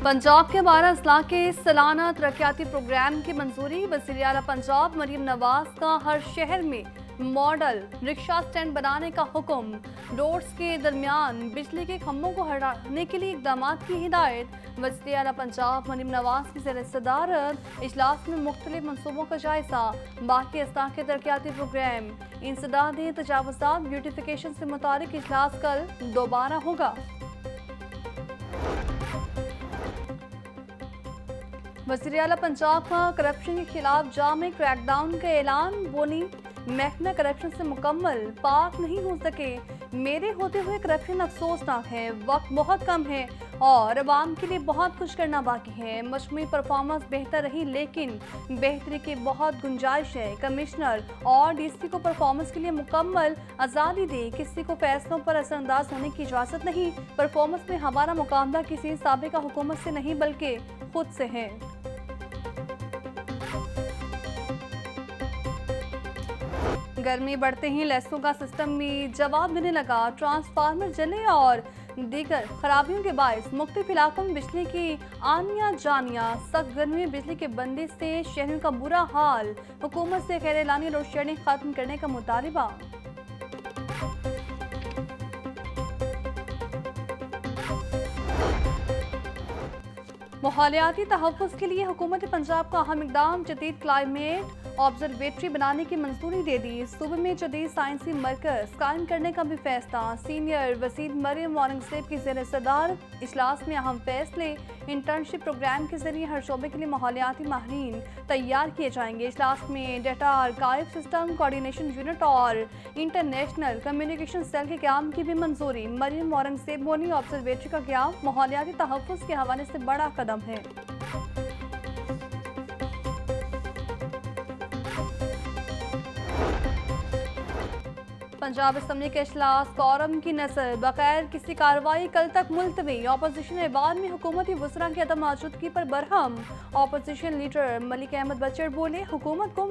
पंजाब के 12 अजला के सालाना तरक्याती प्रोग्राम की मंजूरी। वज़ीर आला पंजाब मरीम नवाज का हर शहर में मॉडल रिक्शा स्टैंड बनाने का हुक्म। रोड्स के दरमियान बिजली के खंभों को हटाने के लिए इकदाम की हिदायत। वज़ीर आला पंजाब मरीम नवाज की ज़ेर सदारत इजलास में मुख्तलिफ मनसूबों का जायजा। बाकी अजला के तरक्याती प्रोग्राम, इंसदादें, तजावुज़ात, ब्यूटिफिकेशन से मुतालिक इजलास कल दोबारा होगा। वज़ीर आला पंजाब का करप्शन के खिलाफ जामे क्रैकडाउन का ऐलान। बोनी महकमा करप्शन से मुकम्मल पाक नहीं हो सके। मेरे होते हुए करप्शन अफसोसनाक है। वक्त बहुत कम है और अवाम के लिए बहुत कुछ करना बाकी है। मजमूई परफॉर्मेंस बेहतर रही लेकिन बेहतरी की बहुत गुंजाइश है। कमिश्नर और डीसी को परफॉर्मेंस के लिए मुकम्मल आज़ादी दे। किसी को फैसलों पर असरअंदाज होने की इजाज़त नहीं। परफॉर्मेंस में हमारा मुकाबला किसी साबिका हुकूमत से नहीं बल्कि खुद से है। गर्मी बढ़ते ही लेसों का सिस्टम भी जवाब देने लगा। ट्रांसफार्मर जले और दीगर खराबियों के बायस मुख्तलिफ इलाकों में बिजली की आनिया जानिया। सख्त गर्मी में बिजली के बंदिश से शहरियों का बुरा हाल। हुकूमत से गैर एलानी लोड शेडिंग खत्म करने का मुतालबा। माहौलियाती तहफ़्फ़ुज़ के लिए हुकूमत पंजाब का अहम इक़दाम। जदीद क्लाइमेट ऑब्जर्वेटरी बनाने की मंजूरी दे दी। सूबे में जदीद साइंसी मरकज़ कायम करने का भी फैसला। सीनियर वज़ीर मरियम औरंगज़ेब की ज़ेर सदारत इजलास में अहम फैसले। इंटर्नशिप प्रोग्राम के जरिए हर शोबे के लिए माहौलियाती माहिरीन तैयार किए जाएंगे। इजलास में data archive system coordination unit और इंटरनेशनल कम्युनिकेशन सेल के क़याम की भी मंजूरी। मरियम औरंगज़ेब बोली ऑब्जर्वेटरी का क़याम माहौलियाती तहफ़्फ़ुज़ के हवाले से बड़ा कदम है। पंजाब असम्बली के इजलास कोरम की नज़र बगैर किसी कार्रवाई कल तक मुलतवी। अपोजिशन अहबार में हुकूमती वज़रा की अदम मौजूदगी पर बरहम। अपोजिशन लीडर मलिक अहमद बचर बोले हुकूमत को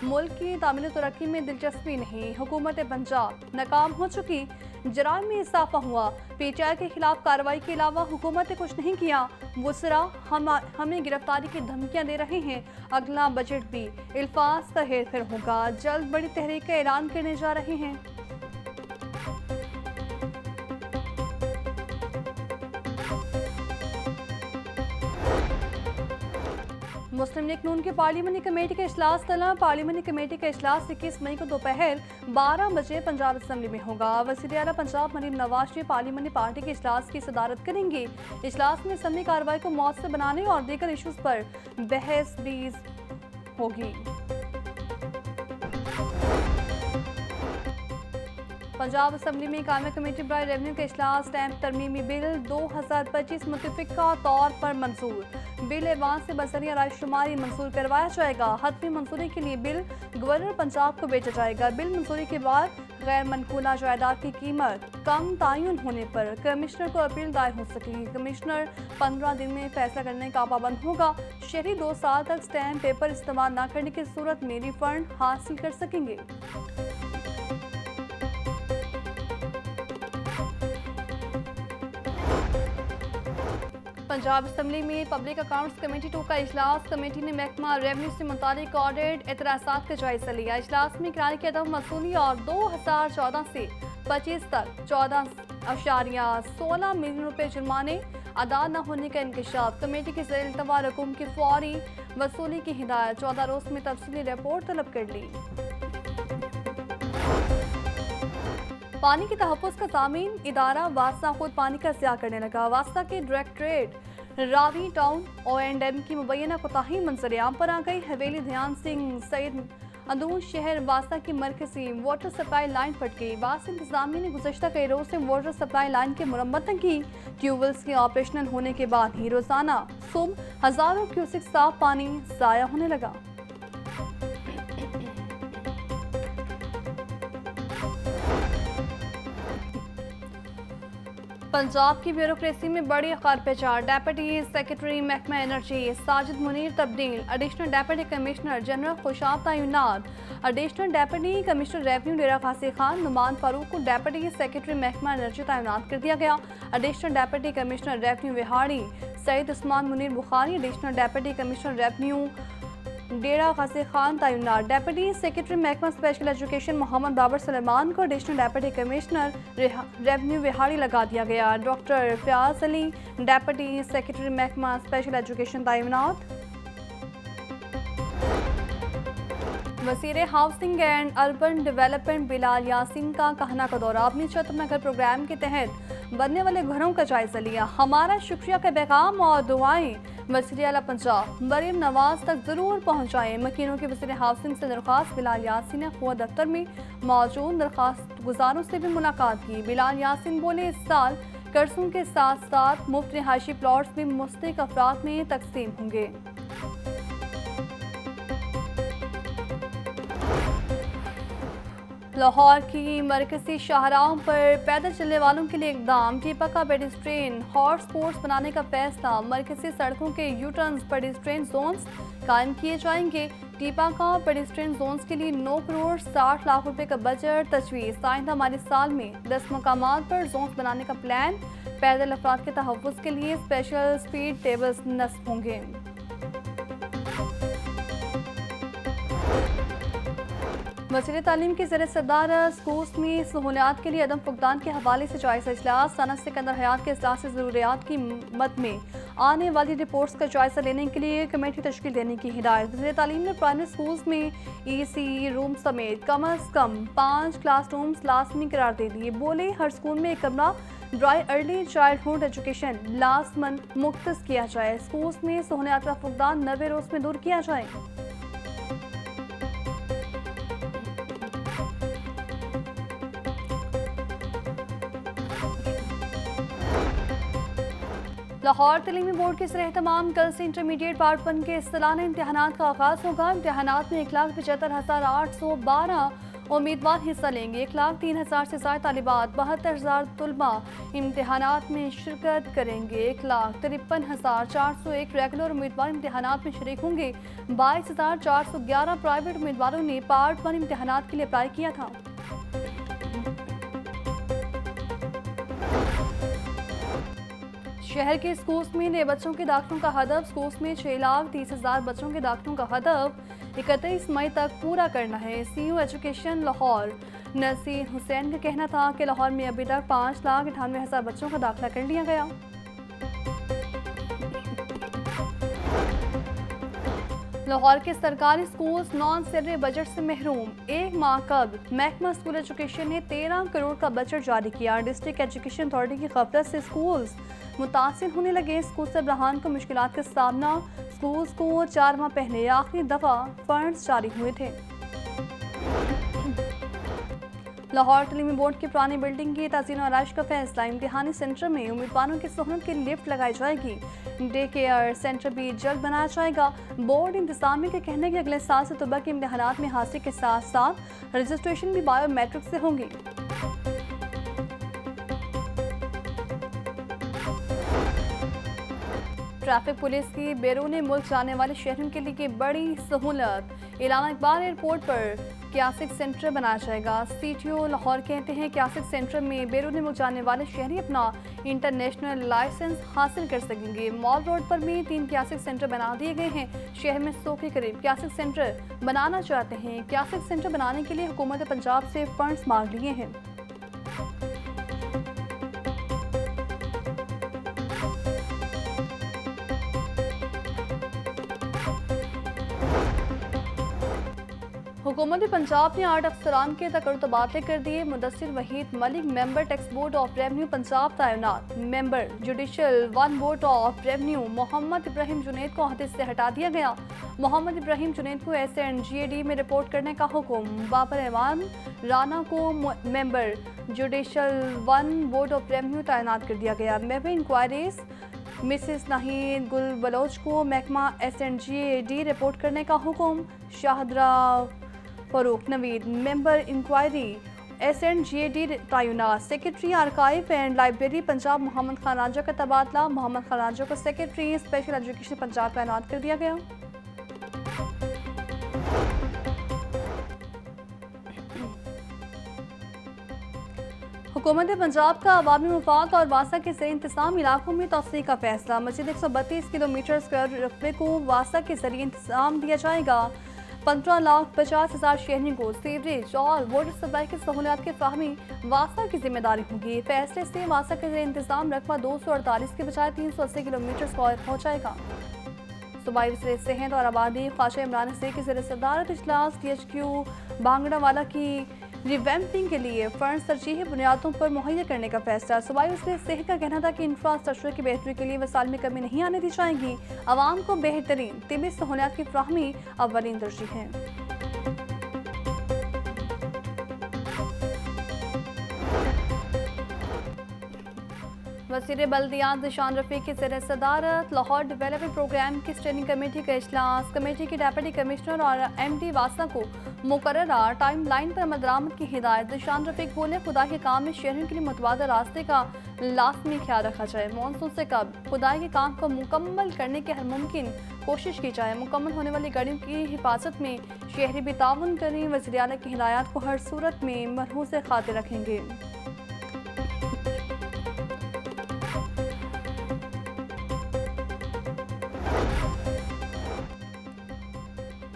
मुल्क की तामीर तरक्की में दिलचस्पी नहीं। हुकूमत पंजाब नाकाम हो चुकी। जराइम में इजाफा हुआ। पीटीआई के खिलाफ कार्रवाई के अलावा हुकूमत ने कुछ नहीं किया। वज़रा हमें गिरफ्तारी की धमकियां दे रहे हैं। अगला बजट भी अल्फाज का हेर फेर होगा। जल्द बड़ी तहरीक का ऐलान करने जा रहे हैं। मुस्लिम लीग नून की पार्लियामानी कमेटी का इजलास तलब। पार्लियामानी कमेटी का इजलास 21 मई को दोपहर 12 बजे पंजाब असम्बली में होगा। वज़ीर आला पंजाब मरीम नवाज शरीफ पार्लियामानी पार्टी के इजलास की सदारत करेंगे। इजलास में असम्बली कार्रवाई को मौसर बनाने और दीगर इशूज़ पर बहस बीज होगी। पंजाब असम्बली में कायम कमेटी बराए रेवन्यू के इजलास। स्टैंप तरमीमी बिल 2025 मुतफ़िक़ा तौर पर मंजूर। बिल ऐवान से बसरिया रायशुमारी मंजूर करवाया जाएगा। हतमी मंजूरी के लिए बिल गवर्नर पंजाब को भेजा जाएगा। बिल मंजूरी के बाद गैर मनकूला जायदाद की कीमत कम तयन होने पर कमिश्नर को अपील दायर हो सकेगी। कमिश्नर 15 दिन में फैसला करने का पाबंद होगा। शहरी 2 साल तक स्टैंप पेपर इस्तेमाल न करने की सूरत में रिफंड हासिल कर सकेंगे। पंजाब असम्बली में पब्लिक अकाउंट्स कमेटी 2 का इजलास। कमेटी ने महकमा रेवन्यू से मुतालिक ऑडिट एतराज़ात का जायजा लिया। इजलास में किराए की अदम वसूली और 2014 से 25 तक 14.16 मिलियन रुपए जुर्माने अदा न होने का इंकशाफ। कमेटी के ज़ेर इल्तवा रकूम की फौरी वसूली की हिदायत। 14 रोज़ में तफसीली रिपोर्ट तलब कर ली। पानी के तहफ़्फ़ुज़ का ज़ामीन इदारा वास्ता खुद पानी का ज़िया करने लगा। वास्ता के डायरेक्टरेट रावी टाउन O&M की मुबैना कोताही मंजर-ए-आम पर आ गई। हवेली ध्यान सिंह सैयद अंदून शहर वास्ता की मरकजी वाटर सप्लाई लाइन फट गई। वास्ता इंतजामिया ने गुज़श्ता कई रोज़ से वाटर सप्लाई लाइन की मुरम्मत की। ट्यूबवेल्स के ऑपरेशनल होने के बाद ही रोज़ाना सुबह हज़ारों क्यूसेक साफ पानी ज़ाया होने लगा। पंजाब की ब्यूरोक्रेसी में बड़ी खरपेचार। डेप्यूटी सेक्रेटरी महकमा एनर्जी साजिद मुनीर तब्दील। Additional deputy commissioner general Khushab तैनात। Additional deputy commissioner revenue Dera Ghazi Khan Noman Farooq को डेप्यूटी सेक्रेटरी महकमा एनर्जी तैनात कर दिया गया। Additional deputy commissioner revenue Vehari Saeed Usman Munir Bukhari additional deputy commissioner revenue Dera Ghazi Khan तैनात। डेप्यूटी सेक्रेटरी महकमा स्पेशल एजुकेशन मोहम्मद बाबर सुलेमान को additional deputy commissioner revenue Vehari लगा दिया गया। Doctor Fayaz Ali deputy secretary महकमा स्पेशल एजुकेशन तैनात। वज़ीर housing and urban development Bilal Yasin का कहना का दौरा। अपनी छत अपना घर प्रोग्राम के तहत बनने वाले घरों का जायजा लिया। हमारा शुक्रिया का पैगाम और दुआएं वज़ीर आला पंजाब मरीम नवाज तक जरूर पहुँचाएं। मकीनों के वज़ीर हाउसिंग से दरख्वास्त बिलाल यासीन ने खुद दफ्तर में मौजूद दरख्वास्त गुजारों से भी मुलाकात की। बिलाल यासीन बोले, इस साल कर्जों के साथ साथ मुफ्त रिहायशी प्लॉट्स भी मुस्तहिक अफराद में तकसीम होंगे। लाहौर की मरकजी शाहराहों पर पैदल चलने वालों के लिए इकदाम। टीपा का पेडिस्ट्रेन हॉट स्पॉट्स बनाने का फैसला। मरकजी सड़कों के यू टर्न्स पेडिस्ट्रेन जोन्स कायम किए जाएंगे। टीपा का पेडिस्ट्रेन जोन्स के लिए 9 करोड़ 60 लाख रुपए का बजट तजवीज़। आइंदा माली साल में 10 मकामात पर जोन्स बनाने का प्लान। पैदल अफराद के तहफ़्फ़ुज़ के लिए स्पेशल स्पीड टेबल्स नस्ब होंगे। वज़ीर तालीम की ज़रिए सदार स्कूल्स में सहूलियात के लिए अदम फुकदान के हवाले से जायज़ा इजलास। सनत सिकंदर हयात के इजलास से ज़रूरियात की मद में आने वाली रिपोर्ट्स का जायज़ा लेने के लिए कमेटी तश्कील देने की हिदायत। वज़ीर तालीम ने प्राइमरी स्कूल्स में EC रूम समेत कम अज़ कम 5 क्लास रूम्स लाजमी करार दे दिए। बोले, हर स्कूल में एक कमरा ड्राई अर्ली चाइल्डहुड एजुकेशन लाजमन मुख्तस किया जाए। स्कूल्स में सहूलियात का फुकदान 90 रोज़ में दूर किया जाए। लाहौर तलीमी बोर्ड के ज़रिए तमाम कल से इंटरमीडिएट पार्ट 1 के सालाना इम्तहानात का आगाज़ होगा। इम्तहानात में 1,75,812 उम्मीदवार हिस्सा लेंगे। 1,03,000 से ज़्यादा तालिबात 72,000 तलबा इम्तहानात में शिरकत करेंगे। 1,53,401 रेगुलर उम्मीदवार इम्तहानात में शरीक होंगे। 22,411 प्राइवेट उम्मीदवारों ने पार्ट 1 इम्तहानात के लिए अप्लाई किया था। शहर के स्कूल्स में नए बच्चों के दाखिलों का हदफ। स्कूल्स में 6,30,000 बच्चों के दाखिलों का हदफ 31 मई तक पूरा करना है। CEO एजुकेशन लाहौर नसीर हुसैन का कहना था कि लाहौर में अभी तक 5,98,000 बच्चों का दाखिला कर लिया गया। लाहौर के सरकारी स्कूल्स नॉन सैलरी बजट से महरूम। 1 माह कबल महकमा स्कूल एजुकेशन ने 13 करोड़ का बजट जारी किया। डिस्ट्रिक्ट एजुकेशन अथॉरिटी की गफलत से स्कूल्स मुतासिर होने लगे। स्कूल सरबराहान को मुश्किलात का सामना। स्कूल्स को 4 माह पहले आखिरी दफ़ा फंड्स जारी हुए थे। लाहौर तलीमी बोर्ड की पुरानी बिल्डिंग की ताज़ीन और आराइश का फैसला। इम्तिहानी सेंटर में उम्मीदवारों की सहूलत के लिए लिफ्ट लगाई जाएगी। डे केयर सेंटर भी जल्द बनाया जाएगा। बोर्ड इंतजामिया के कहने के अगले साल से तलबा के इम्तिहानात में हासिल के साथ साथ रजिस्ट्रेशन भी बायोमेट्रिक से होंगी। ट्रैफिक पुलिस की बैरून मुल्क जाने वाले शहरों के लिए बड़ी सहूलत। इलामा इकबाल एयरपोर्ट पर क्यासिक सेंटर बनाया जाएगा। CTO लाहौर कहते हैं क्यासिक सेंटर में बैरून मुल्क जाने वाले शहरी अपना इंटरनेशनल लाइसेंस हासिल कर सकेंगे। मॉल रोड पर भी 3 क्यासिक सेंटर बना दिए गए हैं। शहर में 100 के करीब क्यासिक सेंटर बनाना चाहते हैं। क्यासिक सेंटर बनाने के लिए हुकूमत पंजाब से फंड्स मांग लिए हैं। हुकूमत पंजाब ने 8 अफसरान के तबादले कर दिए। Mudassir Waheed Malik member tax board of revenue Punjab तैनात। Member judicial 1 board of revenue Muhammad Ibrahim Junaid को अहदे से हटा दिया गया। मोहम्मद इब्राहिम जुनैद को SNGAD में रिपोर्ट करने का हुक्म। बाबर रहमान राना को member judicial 1 board of revenue तैनात कर दिया गया। मेंबर इंक्वायरीज मिसेस नाहीद गुल बलोच को महकमा SNGAD रिपोर्ट करने का हुक्म। Shahdara Farooq Naveed member inquiry SNGAD तैनात। Secretary archive and library Punjab Muhammad Khan Raja का तबादला। मोहम्मद खान राजा को सेक्रेटरी स्पेशल एजुकेशन पंजाब तैनात कर दिया गया। हुकूमत पंजाब का अवामी मफाद और वासा के ज़रिए इंतजाम इलाकों में तोसी का फैसला। मजीद 132 किलोमीटर स्क्वायर रकबे को वासा के जरिए इंतजाम दिया जाएगा। 15,50,000 शहरियों को सीवरेज और वाटर सप्लाई की सहूलियात की फराहमी वासा की जिम्मेदारी होगी। फैसले से वासा के जरिए इंतजाम रकबा 248 के बजाय 380 किलोमीटर स्क्वायर हो जाएगा। सूबाई वज़ीर सेहत और आबादी ख्वाजा इमरान से की ज़ेर सदारत इजलास DHQ भांगड़ावाला की रिवैम्पिंग के लिए फंड तरजीही बुनियादों पर मुहैया करने का फैसला। सूबाई वज़ीर सेहत का कहना था कि इंफ्रास्ट्रक्चर की बेहतरी के लिए वसाइल में कमी नहीं आने दी जाएगी। आवाम को बेहतरीन तिब्बी सहूलियात की फराहमी अव्वलीन तरजीह है। वज़ीर बल्दियात ज़ीशान रफ़ीक की ज़ेर सदारत लाहौर डेवलपमेंट प्रोग्राम की स्टैंडिंग कमेटी का इजलास। कमेटी के डेप्यूटी कमिश्नर और MD वासा को मुकर्ररा टाइम लाइन पर अमल दरामद की हिदायत। ज़ीशान रफ़ीक बोले, खुदाई के काम में शहरियों के लिए मुतबादल रास्ते का लाजमी ख्याल रखा जाए। मानसून से कब खुदाई के काम को मुकम्मल करने की हर मुमकिन कोशिश की जाए। मुकम्मल होने वाली गाड़ियों की हिफाजत में शहरी भी ताउन करें। वज़ीर आला की हिदायत को हर सूरत में मरहूस खातिर रखेंगे।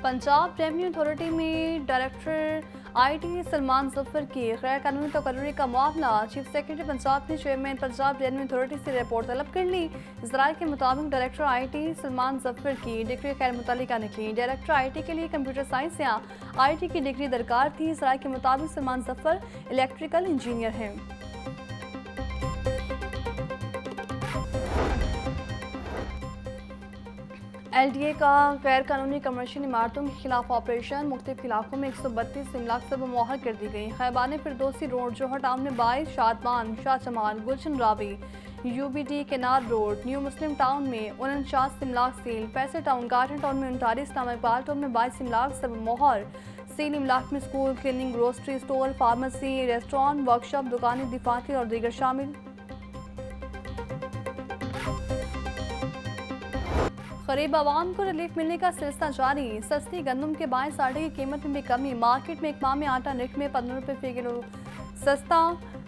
पंजाब रेवेन्यू अथॉरिटी में डायरेक्टर IT सलमान जफर की गैर कानूनी तकर्री का मामला। चीफ सेक्रेटरी पंजाब ने चेयरमैन पंजाब रेवेन्यू अथॉरिटी से रिपोर्ट तलब कर ली। ज़राए के मुताबिक डायरेक्टर IT सलमान जफर की डिग्री गैर मुतल्लिका निकली। डायरेक्टर IT के लिए कंप्यूटर साइंस या IT की डिग्री दरकार थी। ज़राए के मुताबिक सलमान जफर इलेक्ट्रिकल इंजीनियर हैं। LDA का गैर कानूनी कमर्शियल इमारतों के खिलाफ ऑपरेशन। मुख्तलिफ इलाकों में 132 इमलाक से मुहर कर दी गई। खैबान फिरदौसी रोड जोहर टाउन में 22, शादमान, शाह जमाल, गुलशन रावी, UBD केनार रोड, न्यू मुस्लिम टाउन में 49 इमलाक सील। पैसे टाउन गार्डन टाउन में 39, इस्लामा इकबाल टाउन में 22 इमलाक से मुहर सील। इमलाक में school, cleaning, grocery store, pharmacy, restaurant, workshop, दुकानें, दफातर और दीगर शामिल। गरीब आवाम को रिलीफ मिलने का सिलसिला जारी। सस्ती गंदम के बायस आटे की कीमत में भी कमी। मार्केट में एक माह में आटा निट में 15 रुपये फी किलो सस्ता।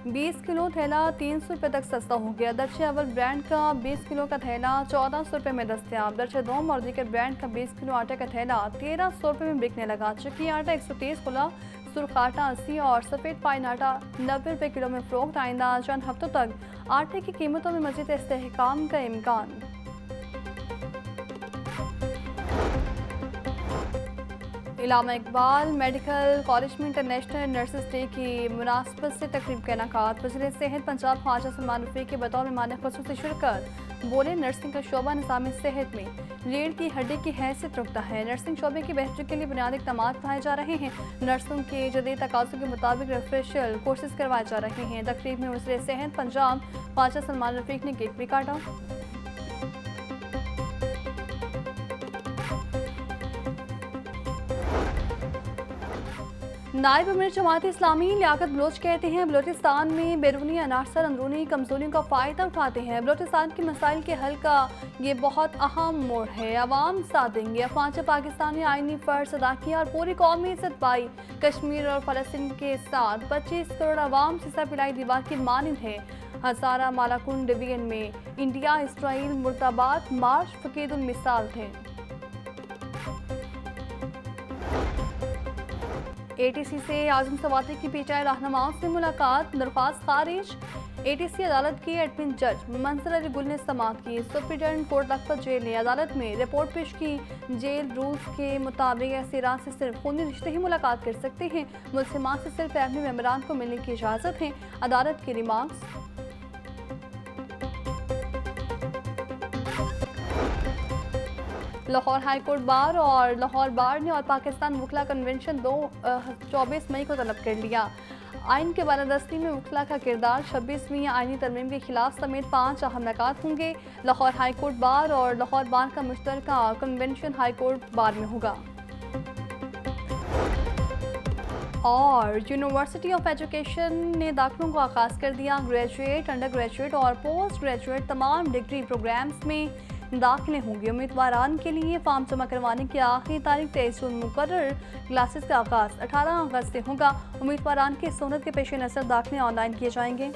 20 किलो थैला 300 रुपये तक सस्ता हो गया। दर्जे अव्वल ब्रांड का 20 किलो का थैला 1400 रुपये में दस्तियाब। दर्जे दोम और दीगर ब्रांड का 20 किलो आटे का थैला 1300 रुपये में बिकने लगा। चिक्की आटा 130 खुला, सुर्ख आटा 80 और सफ़ेद पाइन आटा 90 रुपये किलो में फ़रोख्त। आइंदा चंद हफ्तों तक आटे की कीमतों में मज़ीद इस्तेहकाम का इम्कान। इलामा इकबाल मेडिकल कॉलेज में इंटरनेशनल नर्सेस डे की मुनासबत से तकरीब का इनेकाद। वज़ीर सेहत पंजाब ख्वाजा सलमान रफ़ीक के बतौर मेहमान ख़ुसूसी शिरकत। बोले, नर्सिंग का शोबा निज़ाम सेहत में रीढ़ की हड्डी की हैसियत रखता है। नर्सिंग शोबे की बेहतरी के लिए बुनियादी इक़दाम उठाए जा रहे हैं। नर्सों के जदीद तकाज़ों के मुताबिक रिफ्रेशल कोर्सेज करवाए जा रहे हैं। तकरीब में वज़ीर सेहत पंजाब ख्वाजा सलमान रफ़ीक ने केक भी काटा। नायब अमीर जमात इस्लामी लियाकत बलोच कहते हैं, बलोचिस्तान में बैरूनी अनासर अंदरूनी कमजोरियों का फ़ायदा उठाते हैं। बलोचिस्तान के मसाइल के हल का ये बहुत अहम मोड़ है। अवाम साथ देंगे। अफवाज पाकिस्तान ने आइनी फ़र्ज अदा किया और पूरी कौमी इज़्ज़त पाई। कश्मीर और फ़लस्तीन के साथ 25 करोड़ अवाम सिसा पिलाई दीवार की मानंद है। हज़ारा मालाकुन डिवीजन में इंडिया इसराइल मुर्दाबाद मार्च फ़कीदुल मिसाल थे। ATC से आज़म सवाती की PTI रहनुमाओं से मुलाकात। दरख्वास्त खारिज। ATC अदालत के एडमिन जज मंसर अली गुल ने समाअत की। सुप्रीडेंट कोर्ट लखपत जेल ने अदालत में रिपोर्ट पेश की। जेल रूल्स के मुताबिक एसिरान से सिर्फ खूनी रिश्ते ही मुलाकात कर सकते हैं। मुल्ज़िमात से सिर्फ फैमिली मेम्बरान को मिलने की इजाज़त है। अदालत के remarks. Lahore high court bar और लाहौर बार ने और पाकिस्तान वकला कन्वेंशन 24 मई को तलब कर लिया। आइन के बालादस्ती में वकला का किरदार 26वीं आइनी तरमीम के खिलाफ समेत 5 अहम निकात होंगे। लाहौर हाई कोर्ट बार और लाहौर बार का मुश्तरका कन्वेंशन हाई कोर्ट बार में होगा। और यूनिवर्सिटी ऑफ एजुकेशन ने दाखिलों को आगाज़ कर दिया। ग्रेजुएट, अंडर ग्रेजुएट और पोस्ट ग्रेजुएट तमाम डिग्री प्रोग्राम्स में दाखिलें होंगी। उम्मीदवारान के लिए फॉर्म जमा करवाने की आखिरी तारीख 23 जून मुकर्रर। क्लासेस का आगाज 18 अगस्त से होगा। उम्मीदवारान की सहूलत के पेश नज़र दाखिले ऑनलाइन किए जाएंगे।